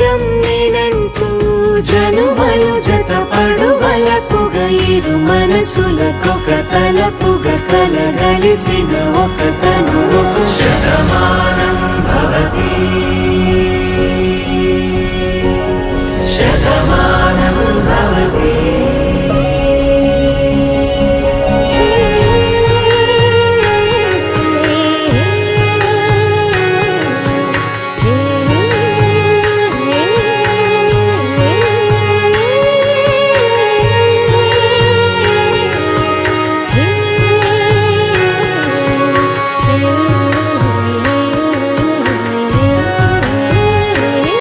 దూరం నేనంటూ జనుమలు జతపడువలపుగ ఇరు మనసులకొక తలపుగ కలగలిసిన ఒక తనువు శతమానం భవతి